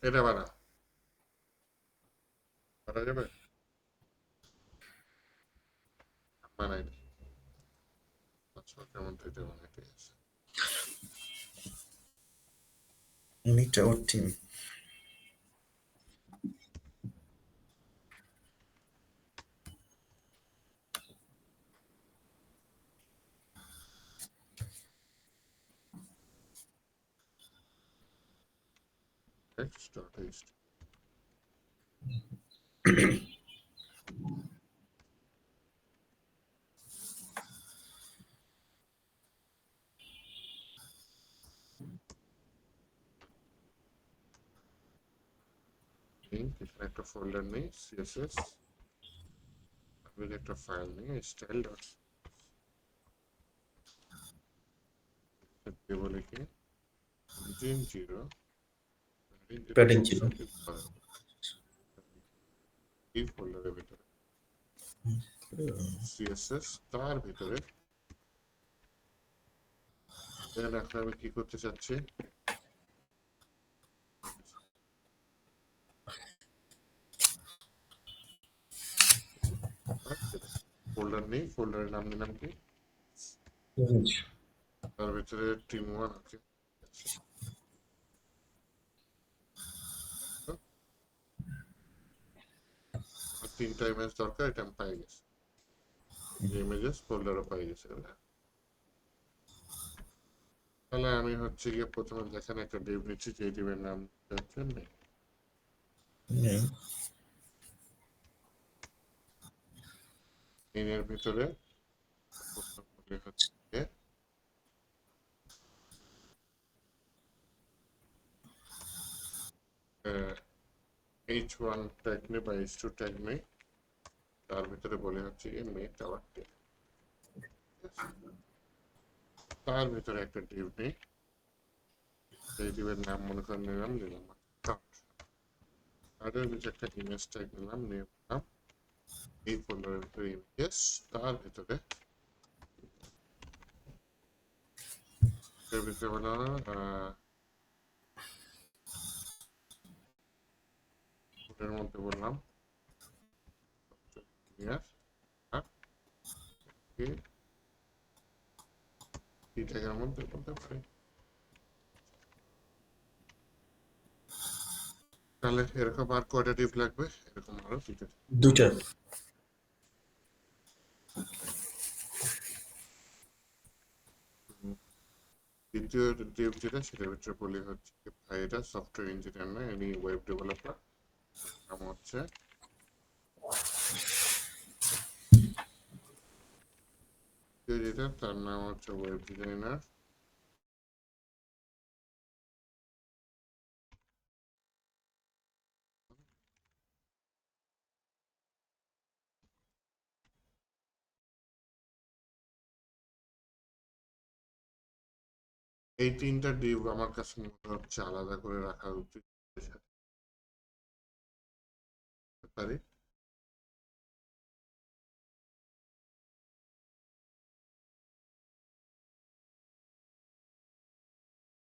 এটা বানা যাবে, বানাই নি। আচ্ছা, কেমন এটা বানাইতে আছে? Meet our team. Text dot text. এখানে একটা ফোল্ডার নেই সিএসএস, আমি একটা ফাইল নেই স্টাইল ডট, বলে কি রিজিন 0, যেটা প্যাডিং ছিল। ভবিষ্যতে এই ফোল্ডারের ভিতরে সিএসএস, তার ভিতরে এখানে এখন আমি কি করতে চাচ্ছি, ফোল্ডার নেই, ফোল্ডারের নাম নিলাম কি, তার ভিতরে টিম 1 আছে। তো আমার 3টা ইমেজ দরকার, এটা আমি পাই গেছি, ইমেজেস ফোল্ডারও পাই গেছে। তাহলে আমি হচ্ছে গিয়ে প্রথমে দেখেন একটা ডিভ নিচ্ছি, যে ডিভের নাম হচ্ছে মেইনের ভিতরে হচ্ছে H1 ট্যাগ নেই বা H2 ট্যাগ নেই, তার ভিতরে বলে হচ্ছে গিয়ে মেট আওয়ার ট্যাগ, তার ভিতরে একটা ডিভ নেই, এই ডিভের নাম মনে করেন নিলাম কার্ডের ভিতরে একটা ইমেজ ট্যাগ নিলাম, নিয়ে বললাম এই ফোল্ডারের ভিতরে ইমেজেস, তার ভিতরে এর ভিতরে বললাম এর মধ্যে বললাম ইয়ার আর এই ট্যাগের মধ্যে বলতে পারি। তাহলে এরকম আর কয়টা ডিভ লাগবে? এরকম আরো দুটো। দুইটা। দ্বিতীয় ডিভ যেটা, সেটার ভিতরে বলি হচ্ছে ভাই এটা সফটওয়্যার ইঞ্জিনিয়ার না, এনি ওয়েব ডেভেলপার, নাম হচ্ছে যেটা, তার নাম হচ্ছে ওয়েব ডিজাইনার। এই তিনটা ডিভ আমার কাছে মনে হচ্ছে আলাদা করে রাখা উচিত পারি।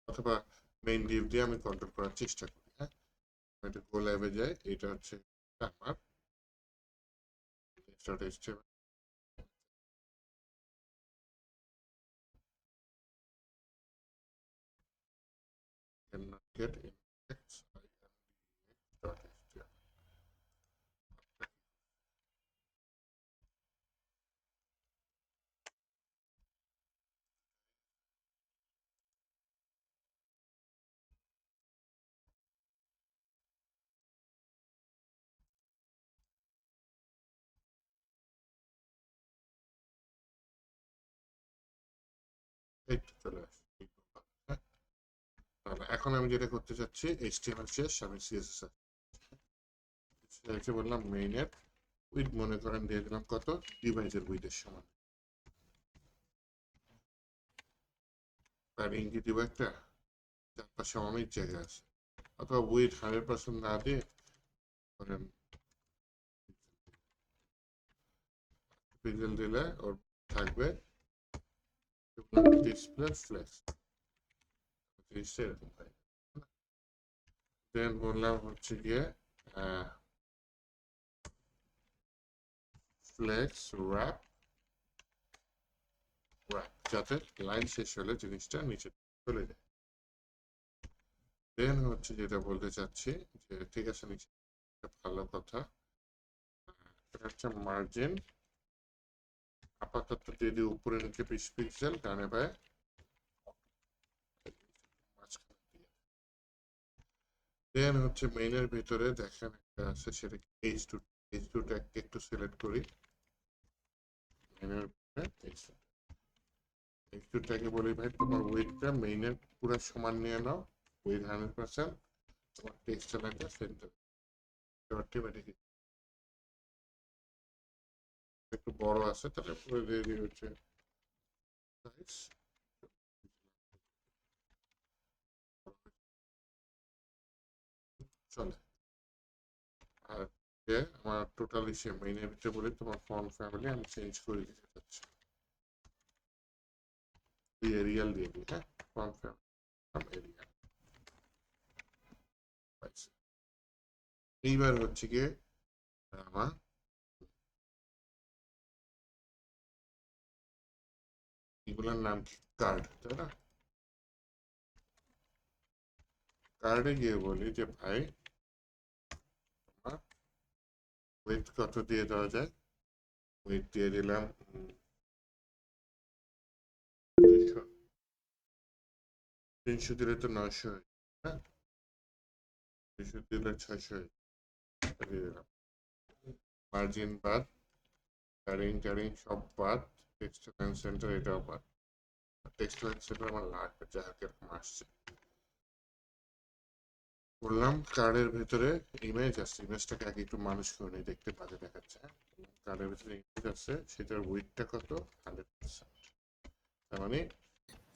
অথবা মেইন ডিভ দিয়ে আমি কন্ট্রোল করার চেষ্টা করি। হ্যাঁ, এটা গো লাইভে যাই, এটা হচ্ছে আমার start HTML। cannot get index.html। এই তো চলে আসছে। হ্যাঁ, তাহলে এখন আমি যেটা করতে চাচ্ছি, HTML শেষ, আমি CSS বললাম মেইনের উইথ মনে করেন দিয়ে দিলাম কত, ডিভাইসের উইথের সমান। প্যাডিং কি দিব একটা, চারপাশে অনেক জায়গা আছে, অথবা উইথ 100% না দিয়ে ধরেন পিক্সেল দিলে ওর থাকবে ডিসপ্লে ফ্লেক্স, জিনিসটা এরকম হয়। দেন বললাম হচ্ছে গিয়ে ফ্লেক্স র্যাপ, যাতে লাইন শেষ হলে জিনিসটা নিচে চলে যায়। দেন হচ্ছে যেটা বলতে চাচ্ছি যে ঠিক আছে, নিচে ভালো কথা, এটা হচ্ছে মার্জিন আপাতত দিয়ে দিই উপরে নিচে 20 পিক্সেল, ডানে বায়ে মাঝখানে দিয়ে। দেন হচ্ছে মেইনের ভিতরে দেখেন একটা আছে, সেটা H2 ট্যাগকে একটু সিলেক্ট করি। মেইনের H2 ট্যাগে বলি ভাই তোমার ওয়েটটা মেইনের পুরো সমান নিয়ে নাও, উইথ 100%, তোমার টেক্সট লাইনটা সেন্টার অটোমেটিক একটু বড় আছে, তাহলে পুরো দিয়ে দিয়ে হচ্ছে সাইজ চলে। আর আমার টোটাল ইসে মেইনের ভিতরে বলি তোমার ফন্ট ফ্যামিলি আমি চেঞ্জ করে দিতে চাচ্ছি, এরিয়াল দিয়ে দিই। হ্যাঁ, ফন্ট ফ্যামিলি এরিয়াল। এইবার হচ্ছে গিয়ে আমার এগুলোর নাম কি, কার্ড, তাই না? কার্ডে গিয়ে বলি যে ভাই ওয়েট কত দিয়ে দেওয়া যায়, ওয়েট দিয়ে দিলাম 300 দিলে তো 900, হ্যাঁ 300 দিলে 600 দিয়ে দিলাম। মার্জিন বাদ, ট্যারিং সব বাদ, টেক্সট লাইন সেন্টার এটাও বাদ। টেক্সট লাইন সেন্টার আমার লাগবে, যা কিরকম আসছে বললাম। কার্ডের ভেতরে ইমেজ আছে, ইমেজটাকে আগে একটু মানুষ করে দেখতে বাজে দেখাচ্ছে। কার্ডের ভেতরে ইমেজ আছে, সেটার উইডথটা কত, 100%। তার মানে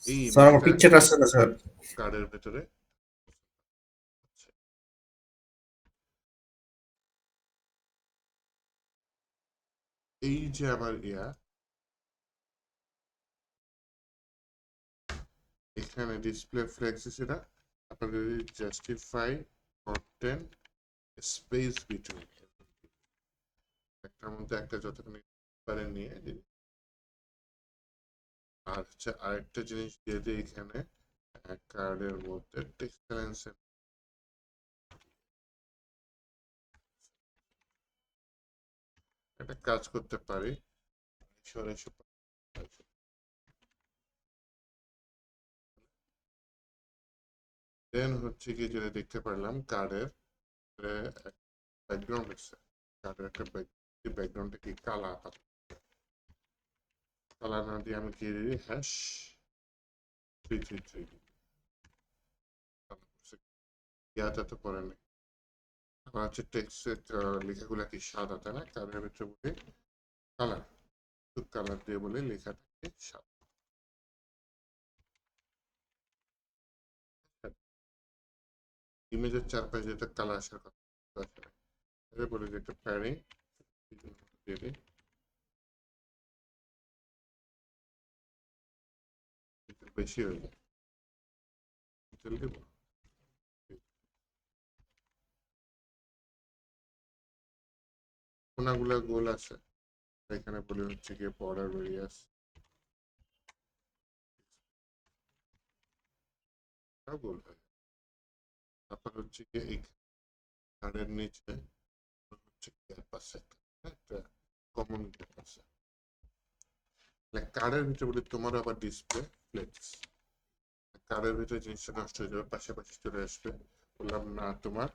এই স্যার আমার ইমেজটা পিকচার আছে না স্যার? কার্ডের ভেতরে এই যে আমার এখানে ডিসপ্লে ফ্লেক্স সেটা আপনাদের জাস্টিফাই কন্টেন্ট স্পেস বিটুইন একটার মধ্যে একটা যতখানি পারেন নিয়ে দিন। আর হচ্ছে আরেকটা জিনিস দিয়ে দিই এখানে কার্ডের মধ্যে টেক্সট একটা কাজ করতে পারি সরে দেন হচ্ছে কি যেটা দেখতে পারলাম কার্ডের ব্যাকগ্রাউন্ড আছে কার্ডের একটা ব্যাকগ্রাউন্ডটা কি কালা কালা না দিয়ে আমি কি দিই হ্যাশ 333 ইয়াটা তো পরে নেই আবার হচ্ছে টেক্সটের লেখাগুলো কি সাদা তাই না কার্ডের ভিতরে বলি কালার কালার দিয়ে বলে লেখাটাকে সাদা ইমেজের চারপাশে যেটা কালার আসার কথা বলে যে একটা প্যারিং দিয়ে দিই বেশি হয়ে যায় দিব কোনাগুলা গোল আছে এখানে বলে হচ্ছে গিয়ে বর্ডার রেডিয়াস গোল হয় তারপর হচ্ছে গিয়ে এই কার্ডের নিচে হচ্ছে গ্যাপ আছে একটা কমন গ্যাপ আছে কার্ডের ভিতরে বলি তোমার আবার ডিসপ্লে ফ্লেক্স কার্ডের ভিতরে জিনিসটা নষ্ট হয়ে যাবে পাশাপাশি চলে আসবে বললাম না তোমার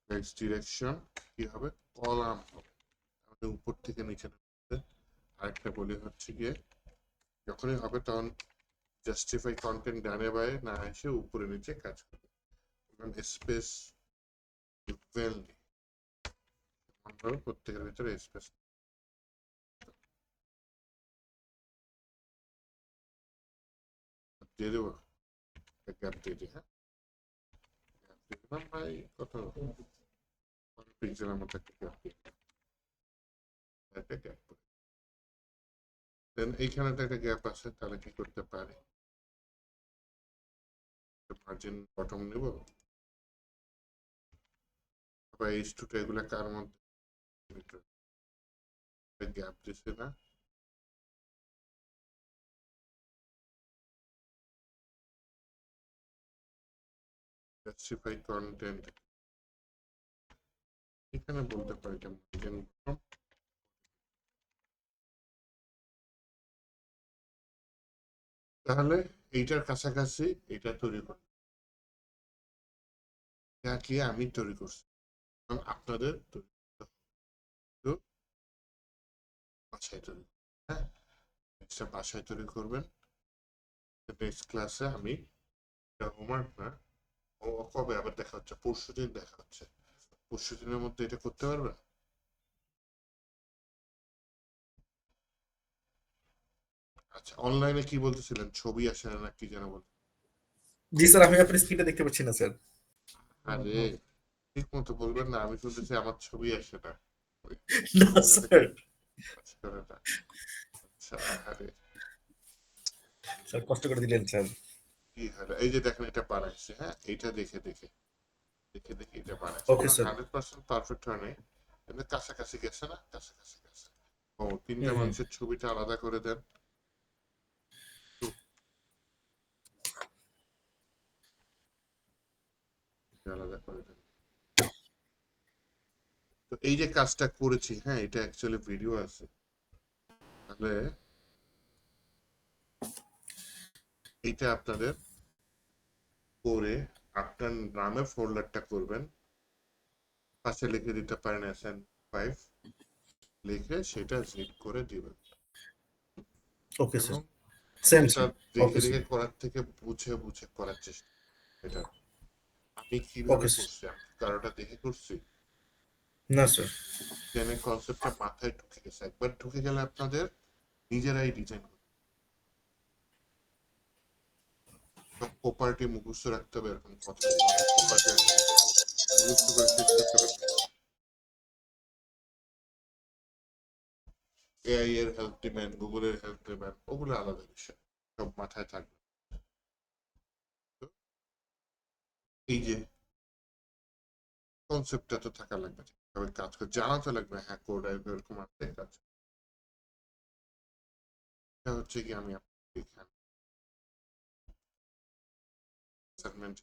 ফ্লেক্স ডিরেকশন কি হবে কলাম হবে আমাদের উপর থেকে নিচে আরেকটা বলি হচ্ছে গিয়ে যখনই হবে তখন জাস্টিফাই কন্টেন্ট ডানে বাইরে না এসে উপরে নিচে কাজ করবে স্পেস ইকুয়ালি প্রত্যেকের ভিতরে স্পেস দিয়ে দেবো গ্যাপ দিয়ে দিই হ্যাঁ গ্যাপ দিয়ে দিলাম ভাই কত পিক্সেলের মতো একটা গ্যাপ দিয়ে একটা গ্যাপ দেন এইখানে তো একটা গ্যাপ আছে তাহলে কি করতে পারি মার্জিন বটম নিব আবার এই টুটা এগুলা কার মধ্যে গ্যাপ দিছে না জাস্টিফাই কন্টেন্ট এখানে বলতে পারি যে মার্জিন বটম তাহলে এইটার কাছাকাছি এটা তৈরি করি কি আমি তৈরি করছি আপনাদের বাসায় তৈরি হ্যাঁ বাসায় তৈরি করবেন নেক্সট ক্লাসে আমি হোমওয়ার্ক না ও কবে আবার দেখা হচ্ছে পরশু দিন দেখা হচ্ছে পরশু দিনের মধ্যে এটা করতে পারবে আচ্ছা অনলাইনে কি বলতেছিলেন ছবি আসে না কি যেন বল জি স্যার আমি আপনার স্ক্রিনে দেখতে পাচ্ছি না স্যার আরে ঠিক মতো বলবেন না আমি শুনতেছি আমার ছবি আসে না না স্যার আচ্ছা আরে স্যার কষ্ট করে দিলেন স্যার কি হয় এই যে দেখেন এটা বানাইছে হ্যাঁ এইটা দেখে দেখে দেখে দেখে এটা বানাইছে ওকে স্যার 100% পারফেক্ট হয় নাই কিন্তু কাছাকাছি গেছে না কাছাকাছি গেছে ও তিনটা মানুষের ছবিটা আলাদা করে দেন আলাদা করে দেন তো এই যে কাজটা করেছি হ্যাঁ এটা অ্যাকচুয়ালি ভিডিও আছে তাহলে এইটা আপনাদের করে আপনার নামে ফোল্ডারটা করবেন পাশে লিখে দিতে পারেন SN5 লিখে সেটা জিপ করে দিবেন ওকে এবং স্যার সেম এটা স্যার দেখে ওকে দেখে স্যার করার থেকে বুঝে বুঝে করার চেষ্টা এটা আমি কিভাবে ওকে স্যার করছি আমি কারোটা দেখে করছি না স্যার ডিজাইনের কনসেপ্টটা মাথায় ঢুকে গেছে একবার ঢুকে গেলে আপনাদের নিজেরাই ডিজাইন প্রপার্টি মুখস্থ রাখতে হবে এরকম কথা প্রপার্টি মুখস্থ করে শেষ করতে হবে এআই এর হেল্প নেবেন, গুগলের হেল্প নেবেন, ওগুলো আলাদা বিষয়, সব মাথায় থাকবে। তো এই যে কনসেপ্টটা তো থাকা লাগবে, তবে কাজ করে জানা তো লাগবে, হ্যাঁ কোড এরকম আছে কাজ। এটা হচ্ছে কি আমি আপনাকে এখানে assignment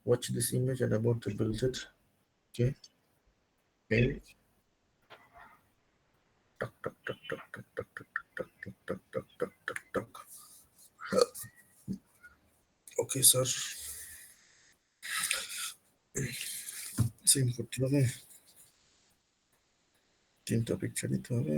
Watch this image and about to build it. Okay. Okay. Tuck, tuck, tuck, tuck, tuck, tuck, tuck, tuck, tuck, tuck, tuck, tuck, tuck, tuck. Okay, sir. Same করতে হবে, 3টা পিকচার নিতে হবে।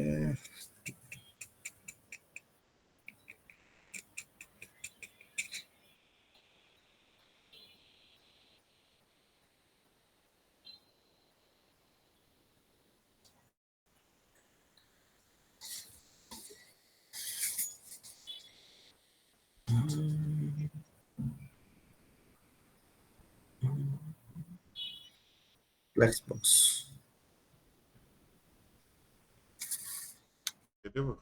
Flex box. দেবো।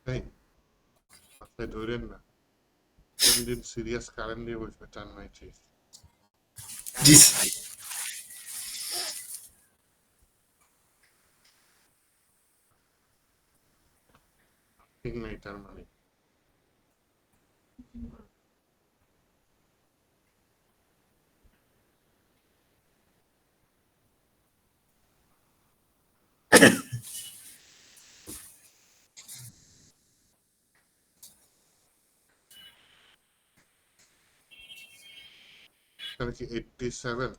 তাই মাথায় ধরেন না, কোন দিন সিরিয়াস কারেন্ট নিয়ে বসবে টান মাইছে। জি ঠিক নাই তার মানে। তাহলে কি 87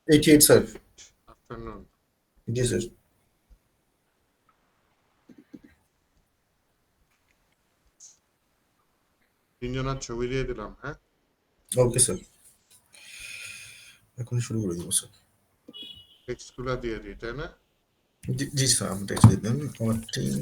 88 স্যার। আফটারনুন? জি স্যার। তিনজনের ছবি দিয়ে দিলাম, হ্যাঁ ওকে স্যার, এখনই শুরু করে দেবো স্যার। টেক্সট গুলা দিয়ে দিই, তাই না? জি জি স্যার, আপনি টেক্সট দিয়ে দেন। আমার টিম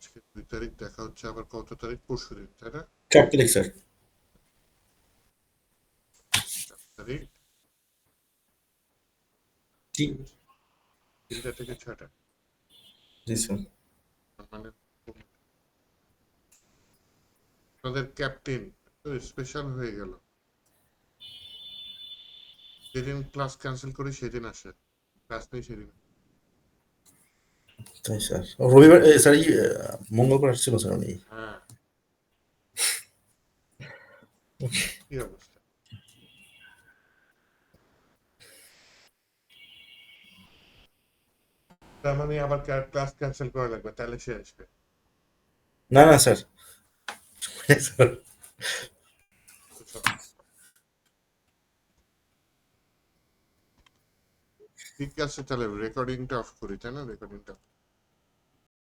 আজকে 2 তারিখ, দেখা হচ্ছে আবার কত তারিখ? পরশুদিন, তাই না? 4 তারিখ স্যার। 4 তারিখ জি 3টা থেকে 6টা, জি স্যার। মানে আপনাদের ক্যাপ্টেন স্পেশাল হয়ে গেল, যেদিন ক্লাস ক্যান্সেল করি সেদিন আসে, ক্লাস নেই সেদিন। তাই স্যার, রবিবার স্যার মঙ্গলবার আসছিল স্যার উনি। হ্যাঁ, কি অবস্থা! তার মানে আবার ক্লাস ক্যান্সেল করা লাগবে, তাহলে সে আসবে। না না স্যার, স্যার বুঝছো? ঠিক আছে, তাহলে রেকর্ডিংটা অফ করি, তাই না? রেকর্ডিংটা